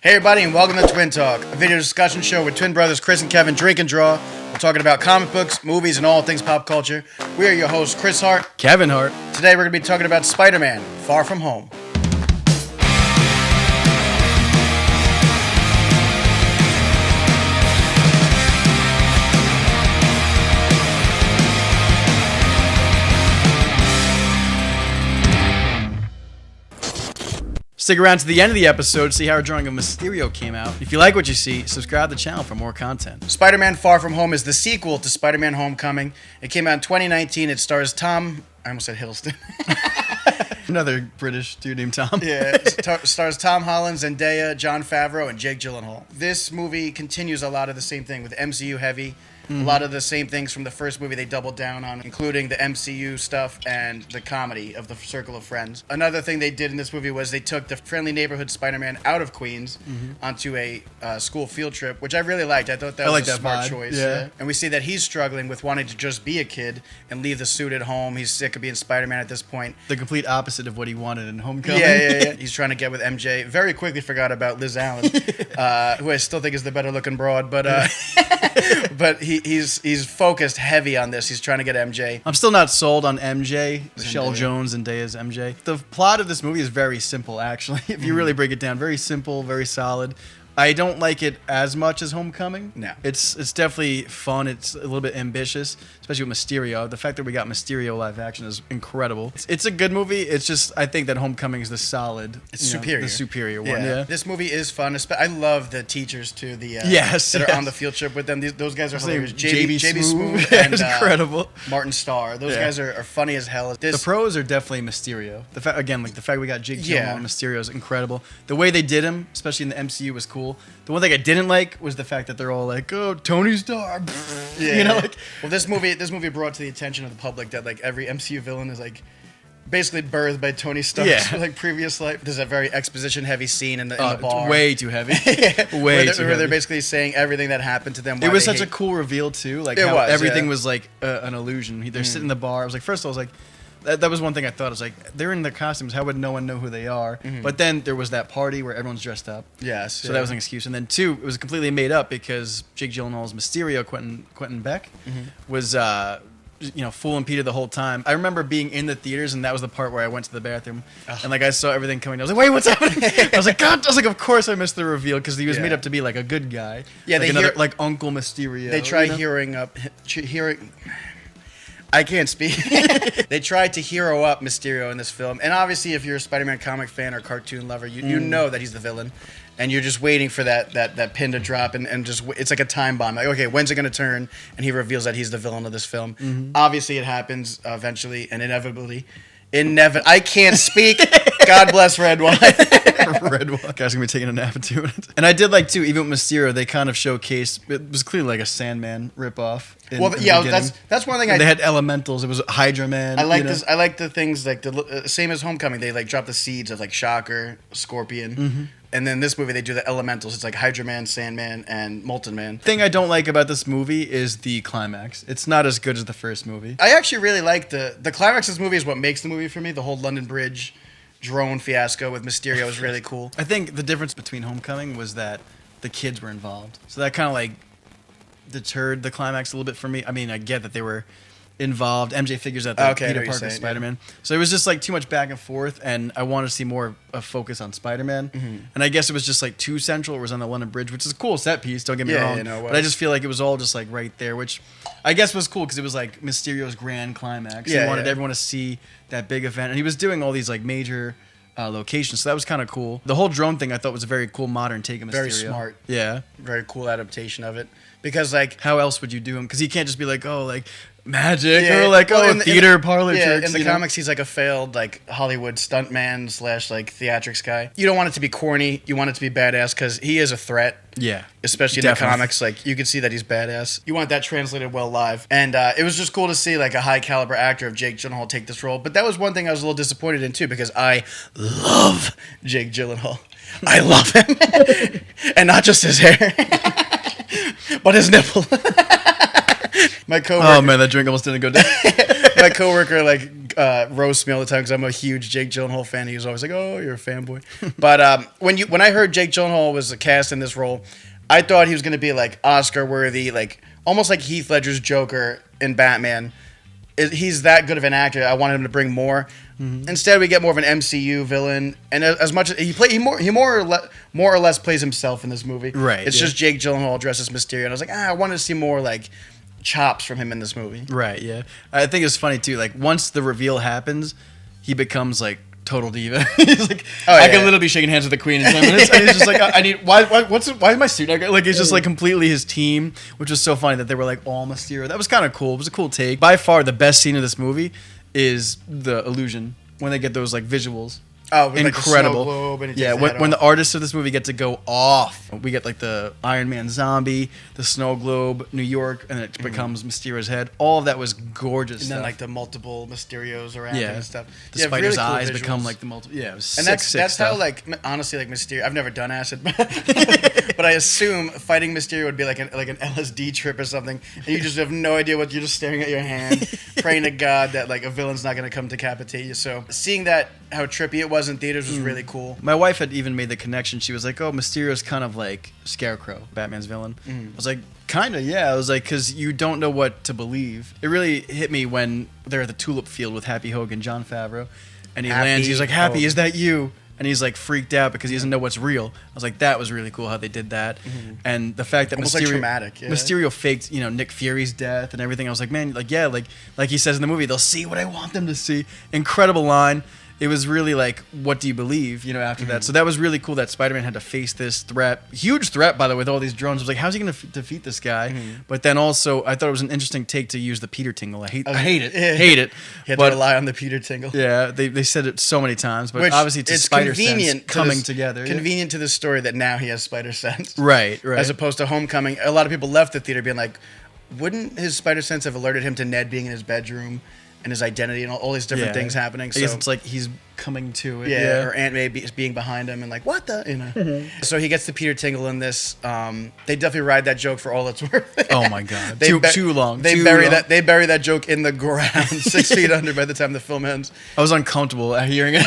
Hey everybody, and welcome to Twin Talk, a video discussion show with twin brothers Chris and Kevin drink and draw. We're talking about comic books, movies, and all things pop culture. We are your hosts, Chris Hart, Kevin Hart. Today we're going to be talking about Spider-Man, Far From Home. Stick around to the end of the episode to see how our drawing of Mysterio came out. If you like what you see, subscribe to the channel for more content. Spider-Man Far From Home is the sequel to Spider-Man Homecoming. It came out in 2019. It stars I almost said Hiddleston. Another British dude named Tom. Yeah, it stars Tom Holland, Zendaya, Jon Favreau, and Jake Gyllenhaal. This movie continues a lot of the same thing with MCU heavy. A lot of the same things from the first movie they doubled down on, including the MCU stuff and the comedy of the Circle of Friends. Another thing they did in this movie was they took the friendly neighborhood Spider-Man out of Queens onto a school field trip, which I really liked. I thought that was a smart choice. Yeah. And we see that he's struggling with wanting to just be a kid and leave the suit at home. He's sick of being Spider-Man at this point. The complete opposite of what he wanted in Homecoming. Yeah. He's trying to get with MJ. Very quickly forgot about Liz Allen, who I still think is the better looking broad, but but he's focused heavy on this. He's trying to get MJ. I'm still not sold on MJ, Michelle Jones and Daya's MJ. The plot of this movie is very simple, actually. If you really break it down, very simple, very solid. I don't like it as much as Homecoming. No. It's definitely fun. It's a little bit ambitious, especially with Mysterio. The fact that we got Mysterio live action is incredible. It's a good movie. It's just, I think that Homecoming is the solid. It's superior. The superior one, yeah. This movie is fun. I love the teachers too. That are on the field trip with them. Those guys are hilarious. JB Smoove and and incredible. Martin Starr. Those guys are funny as hell. The pros are definitely Mysterio. The fact we got Jake Gyllenhaal and Mysterio is incredible. The way they did him, especially in the MCU, was cool. The one thing I didn't like was the fact that they're all like, "Oh, Tony Stark," Well, this movie brought to the attention of the public that like every MCU villain is like basically birthed by Tony Stark's like previous life. There's a very exposition heavy scene in the bar. It's way too heavy. Where they're basically saying everything that happened to them. It was such a cool reveal too. Like how everything was like an illusion. They're sitting in the bar. I was like, first of all, I was like. That was one thing I thought. I was like, they're in their costumes. How would no one know who they are? But then there was that party where everyone's dressed up. Yes. So that was an excuse. And then two, it was completely made up because Jake Gyllenhaal's Mysterio, Quentin Beck, was fooling Peter the whole time. I remember being in the theaters, and that was the part where I went to the bathroom, and like I saw everything coming. I was like, "Wait, what's happening?" I was like, "God!" I was like, "Of course I missed the reveal because he was made up to be like a good guy." Yeah, like Uncle Mysterio. They tried hearing. I can't speak. They tried to hero up Mysterio in this film. And obviously, if you're a Spider-Man comic fan or cartoon lover, you know that he's the villain. And you're just waiting for that pin to drop. And just it's like a time bomb. Like, okay, when's it going to turn? And he reveals that he's the villain of this film. Obviously, it happens eventually and inevitably. I can't speak. God bless red wine. Red wine. Guy's gonna be taking a nap in 2 minutes. And I did like too, even with Mysterio, they kind of showcased. It was clearly like a Sandman ripoff. That's one thing. They had elementals. It was Hydra Man. I like this. I like the things like the same as Homecoming. They like drop the seeds of like Shocker, Scorpion. And then this movie, they do the elementals. It's like Hydra Man, Sandman, and Molten Man. The thing I don't like about this movie is the climax. It's not as good as the first movie. I actually really like the climax of this movie is what makes the movie for me. The whole London Bridge drone fiasco with Mysterio is really cool. I think the difference between Homecoming was that the kids were involved. So that kind of like deterred the climax a little bit for me. I mean, I get that they were involved. MJ figures out that Peter Parker is Spider-Man. Yeah. So it was just like too much back and forth, and I wanted to see more of focus on Spider-Man. And I guess it was just like too central. It was on the London Bridge, which is a cool set piece, don't get me wrong. But I just feel like it was all just like right there, which I guess was cool because it was like Mysterio's grand climax. He wanted everyone to see that big event, and he was doing all these like major locations, so that was kind of cool. The whole drone thing I thought was a very cool modern take of Mysterio. Very smart. Yeah. Very cool adaptation of it. Because like, how else would you do him? Because he can't just be like, oh, like magic or like theater parlor tricks. In the comics, he's like a failed like Hollywood stuntman / like theatrics guy. You don't want it to be corny. You want it to be badass because he is a threat. Yeah, especially in the comics, like you can see that he's badass. You want that translated well live, and it was just cool to see like a high caliber actor of Jake Gyllenhaal take this role. But that was one thing I was a little disappointed in too because I love Jake Gyllenhaal. I love him, and not just his hair, but his nipple. My coworker. Oh man, that drink almost didn't go down. My coworker like roast me all the time because I'm a huge Jake Gyllenhaal fan. He was always like, "Oh, you're a fanboy." But when I heard Jake Gyllenhaal was cast in this role, I thought he was going to be like Oscar worthy, like almost like Heath Ledger's Joker in Batman. He's that good of an actor. I wanted him to bring more. Instead, we get more of an MCU villain, and as much as he more or less plays himself in this movie. Right. It's just Jake Gyllenhaal dressed as Mysterio, and I was like, I wanted to see more like chops from him in this movie. Right. Yeah. I think it's funny too. Like once the reveal happens, he becomes like total diva. He's like, I can literally be shaking hands with the queen in 10 minutes. And he's just like, I need why is my suit? Like it's just like completely his team, which was so funny that they were like all Mysterio. That was kind of cool. It was a cool take. By far, the best scene of this movie is the illusion when they get those like visuals. Oh, incredible! Like yeah, when the artists of this movie get to go off, we get like the Iron Man zombie, the snow globe, New York, and it becomes Mysterio's head. All of that was gorgeous. And then like the multiple Mysterios around him and stuff. The spider's really eyes become like the multiple. Yeah, it was and sick, that's stuff. how like honestly like Mysterio. I've never done acid, but I assume fighting Mysterio would be like an LSD trip or something, and you just have no idea what you're just staring at your hand, praying to God that like a villain's not going to come decapitate you. So seeing that how trippy it was in theaters was really cool. My wife had even made the connection. She was like, "Oh, Mysterio's kind of like Scarecrow, Batman's villain." I was like, "Kind of, yeah." I was like, "Because you don't know what to believe." It really hit me when they're at the tulip field with Happy Hogan, John Favreau, and he lands. He's like, "Happy, is that you?" And he's like freaked out because he doesn't know what's real. I was like, that was really cool how they did that, and the fact that almost Mysterio, like traumatic, Mysterio faked, Nick Fury's death and everything. I was like, man, like he says in the movie, they'll see what I want them to see. Incredible line. It was really like, what do you believe, after that. So that was really cool that Spider-Man had to face this threat. Huge threat, by the way, with all these drones. I was like, how's he going to defeat this guy? But then also, I thought it was an interesting take to use the Peter Tingle. I hate it. Hate it. He had to rely on the Peter Tingle. Yeah, they said it so many times. But obviously, it's Spider Sense coming together. Convenient to the story that now he has Spider Sense. Right. As opposed to Homecoming. A lot of people left the theater being like, wouldn't his Spider Sense have alerted him to Ned being in his bedroom? And his identity and all these different things happening. So I guess it's like he's coming to it. Yeah, or Aunt May being behind him and like, what the? So he gets the Peter Tingle in this. They definitely ride that joke for all it's worth. Oh my God. Too long. They bury that joke in the ground 6 feet under by the time the film ends. I was uncomfortable hearing it.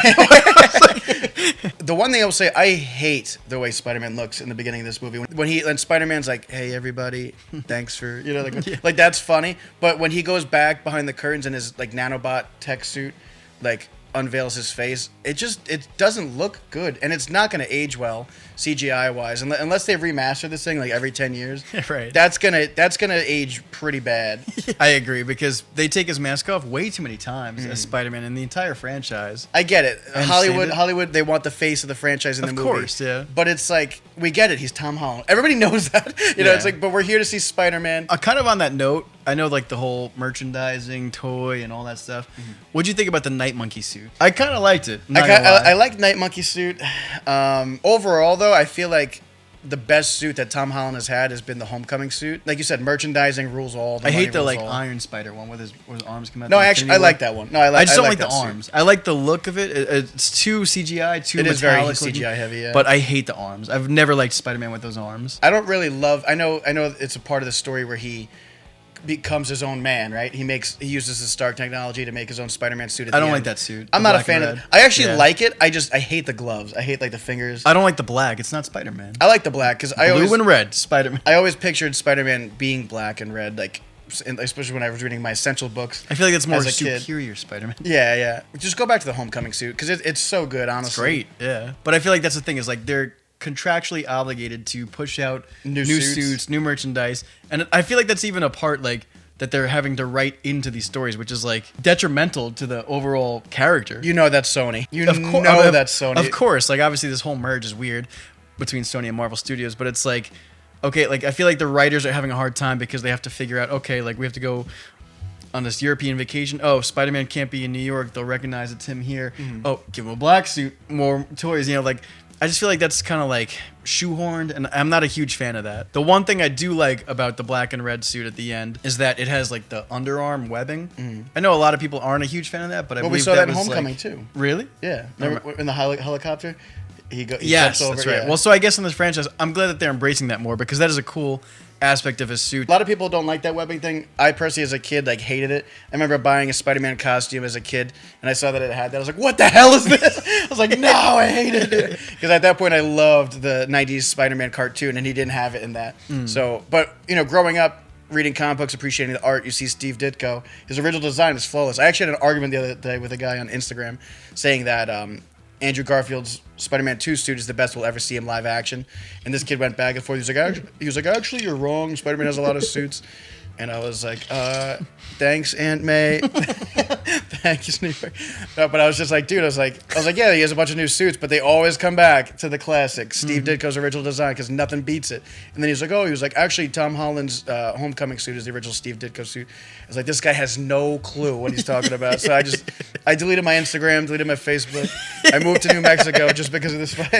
The one thing I will say, I hate the way Spider-Man looks in the beginning of this movie. When Spider-Man's like, "Hey everybody, thanks for," like that's funny. But when he goes back behind the curtains in his like nanobot tech suit, like unveils his face, it doesn't look good, and it's not going to age well CGI wise unless they remaster this thing like every 10 years. Right. That's gonna age pretty bad. I agree, because they take his mask off way too many times as Spider-Man in the entire franchise. I get it. Hollywood, they want the face of the franchise in the movie. Of course, yeah. But it's like, we get it. He's Tom Holland. Everybody knows that. It's like, but we're here to see Spider-Man. Kind of on that note, I know like the whole merchandising, toy, and all that stuff. What'd you think about the Night Monkey suit? I kind of liked it. I liked Night Monkey suit. Overall, though, I feel like the best suit that Tom Holland has had has been the Homecoming suit. Like you said, merchandising rules all. I hate the like Iron Spider one with his arms come out. No, actually, I like that one. No, I just don't like the arms. I like the look of it. It's too CGI, too. It is very CGI heavy. Yeah. But I hate the arms. I've never liked Spider-Man with those arms. I don't really love. I know. It's a part of the story where he becomes his own man, right? He uses the Stark technology to make his own Spider-Man suit. I don't like that suit. I'm not a fan of it. I actually like it. I hate the gloves. I hate like the fingers. I don't like the black. It's not Spider-Man. I like the black because blue and red Spider-Man. I always pictured Spider-Man being black and red, like especially when I was reading my Essential books. I feel like it's more superior Spider-Man. Yeah. Just go back to the Homecoming suit because it's so good. Honestly, it's great. Yeah, but I feel like that's the thing is like they're contractually obligated to push out new suits, new merchandise, and I feel like that's even a part like that they're having to write into these stories, which is like detrimental to the overall character. That's Sony. That's Sony. Of course, like obviously this whole merge is weird between Sony and Marvel Studios, but it's like, okay, like I feel like the writers are having a hard time because they have to figure out, okay, like we have to go on this European vacation. Oh, Spider-Man can't be in New York. They'll recognize it's him here. Oh, give him a black suit, more toys, like I just feel like that's kind of like shoehorned, and I'm not a huge fan of that. The one thing I do like about the black and red suit at the end is that it has like the underarm webbing. I know a lot of people aren't a huge fan of that, but I believe we saw that in Homecoming too. Really? Yeah. Remember in the helicopter? He yes, jumps over. That's right. Yeah. Well, so I guess in this franchise, I'm glad that they're embracing that more because that is a cool aspect of his suit. A lot of people don't like that webbing thing. I personally, as a kid, like hated it. I remember buying a Spider-Man costume as a kid, and I saw that it had that. I was like, "What the hell is this?" I was like, "No, I hated it." Because at that point, I loved the '90s Spider-Man cartoon, and he didn't have it in that. So, but growing up, reading comic books, appreciating the art, you see Steve Ditko. His original design is flawless. I actually had an argument the other day with a guy on Instagram saying that Andrew Garfield's Spider-Man 2 suit is the best we'll ever see in live action. And this kid went back and forth. He was like, actually, you're wrong. Spider-Man has a lot of suits. And I was like, thanks, Aunt May. Thank you, Sneaker. No, but I was just like, dude, I was like, yeah, he has a bunch of new suits, but they always come back to the classic, Steve Ditko's original design, because nothing beats it. And then he was like, actually, Tom Holland's Homecoming suit is the original Steve Ditko suit. I was like, this guy has no clue what he's talking about. So I deleted my Instagram, deleted my Facebook. I moved to New Mexico just because of this fight.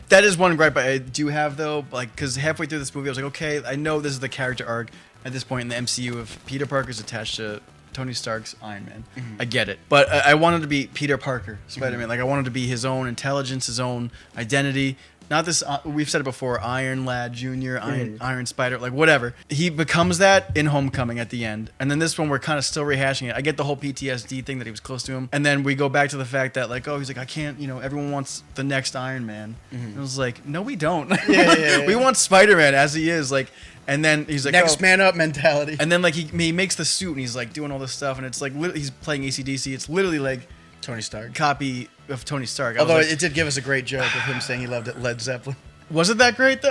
That is one gripe I do have, though, like, because halfway through this movie, I was like, okay, I know this is the character arc at this point in the MCU of Peter Parker's attached to Tony Stark's Iron Man. I get it. But I wanted to be Peter Parker, Spider-Man. Like, I wanted to be his own intelligence, his own identity. Not this, we've said it before, Iron Lad Jr., Iron Spider, like whatever. He becomes that in Homecoming at the end. And then this one, we're kind of still rehashing it. I get the whole PTSD thing that he was close to him. And then we go back to the fact that, like, oh, he's like, I can't, everyone wants the next Iron Man. And I was like, no, we don't. We want Spider-Man as he is, like. And then he's like, next man up mentality. And then like he makes the suit and he's like doing all this stuff and it's like he's playing AC/DC. It's literally like Tony Stark copy of Tony Stark. Although it did give us a great joke of him saying he loved Led Zeppelin. Was it that great though?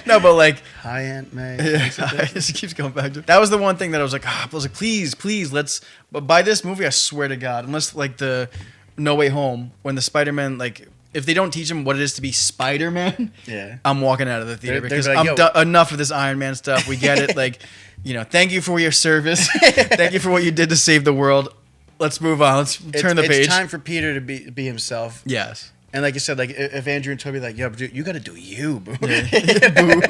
No, but like hi Aunt May. It just keeps going back to. That was the one thing that I was like, please let's. But by this movie, I swear to God, unless like the No Way Home when the Spider-Man like. If they don't teach him what it is to be Spider-Man, I'm walking out of the theater because like, enough of this Iron Man stuff. We get it. Like, thank you for your service. Thank you for what you did to save the world. Let's move on. Let's turn the page. It's time for Peter to be himself. Yes. And like you said, like if Andrew and Toby like, yo, dude, you got to do you, boo. Boo.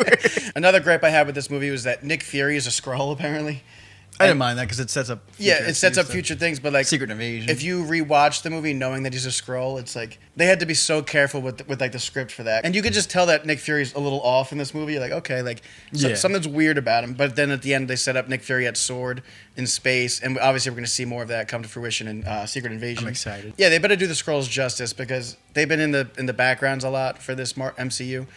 Another gripe I had with this movie was that Nick Fury is a Skrull, apparently. I didn't mind that because it sets up. It sets up future things, but like Secret Invasion. If you rewatch the movie knowing that he's a Skrull, it's like they had to be so careful with like the script for that, and you could just tell that Nick Fury's a little off in this movie. You're like, okay, like something's weird about him. But then at the end, they set up Nick Fury at Sword in space, and obviously we're going to see more of that come to fruition in Secret Invasion. I'm excited. Yeah, they better do the Skrulls justice because they've been in the backgrounds a lot for this MCU.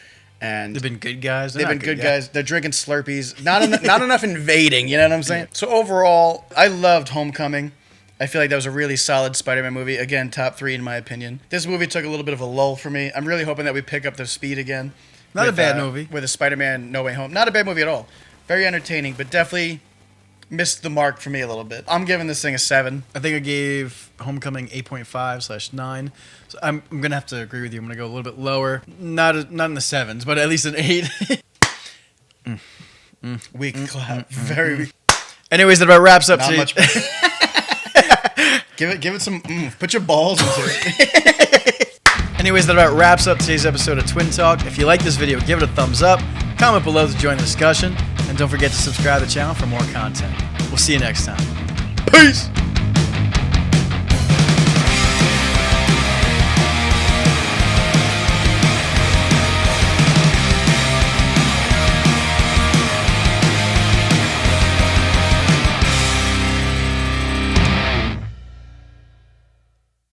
And they've been good guys. They've been good guys. They're drinking Slurpees. Not enough invading. You know what I'm saying? So overall, I loved Homecoming. I feel like that was a really solid Spider-Man movie. Again, top 3 in my opinion. This movie took a little bit of a lull for me. I'm really hoping that we pick up the speed again. Not a bad movie. With a Spider-Man No Way Home. Not a bad movie at all. Very entertaining, but definitely missed the mark for me a little bit. I'm giving this thing a 7. I think I gave Homecoming 8.5/9. So I'm gonna have to agree with you. I'm gonna go a little bit lower. Not in the 7s, but at least an 8. Weak clap. Very weak. Anyways, that about wraps up. Not much better. Give it some. Put your balls into it. Anyways, that about wraps up today's episode of Twin Talk. If you like this video, give it a thumbs up. Comment below to join the discussion. And don't forget to subscribe to the channel for more content. We'll see you next time. Peace!